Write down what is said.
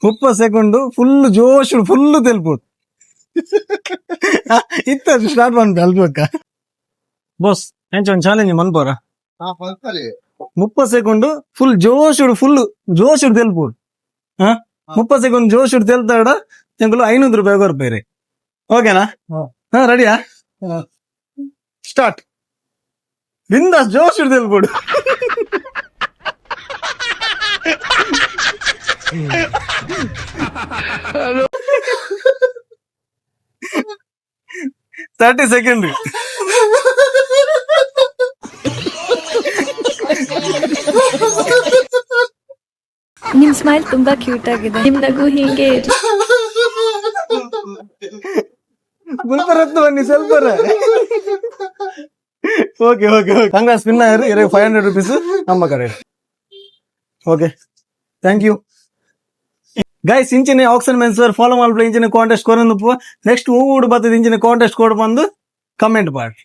30 second full ಜೋಶ್ full ತೆಲ್ಪುಡು ಇತ್ತ start ಮಾಡ್ಬೇಕು ಅಲ್ಬೇಕ boss ಎಂಚ ಒಂದು ಚಾಲೆಂಜ್ ಮನ್ಪೋರ 30 ಸೆಕೆಂಡ್ ಫುಲ್ ಜೋಶ್ ತೆಲ್ಪುಡು 30 ಸೆಕೆಂಡ್ ಜೋಶ್ ತೆಲ್ತಾಡ ಎಂಕುಲು 500 ರೂಪಾಯಿ ಕೊರ್ಪೇರಿ ಓಕೆನಾ ರೆಡಿಯಾ ಸ್ಟಾರ್ಟ್ ಬಿಂದಾಸ್ ಜೋಶ್ ತೆಲ್ಪುಡು ತರ್ಟಿ ಸೆಕೆಂಡ್ ನಿಮ್ ಸ್ಮೈಲ್ ತುಂಬಾ ಕ್ಯೂಟ್ ಆಗಿದೆ. ನಿಮ್ ನಗು ಹೀಗೆ ಇರಿ. ಬುಲ್ಪರತ್ನ ಬನ್ನಿ ಸ್ವಲ್ಪ ಓಕೆ ಕಾಂಗ್ರೆಸ್ ವಿನ್ನರ್ 500 rupees ನಮ್ಮ ಕಡೆ. Okay thank you guys. ಇಂಚಿನ ಆಕ್ಷನ್ ಮೆನ್ಸರ್ ಫಾಲೋ ಮಾಡ್ಬಿಟ್ಟು ಇಂಚಿನ ಕಾಂಟೆಸ್ಟ್ ಕೊರೊಂದು ನೆಕ್ಸ್ಟ್ ಊಡು ಬರ್ತದೆ ಇಂಚಿನ ಕಾಂಟೆಸ್ಟ್ ಕೊಡ್ ಬಂದು ಕಮೆಂಟ್ ಮಾಡಿ.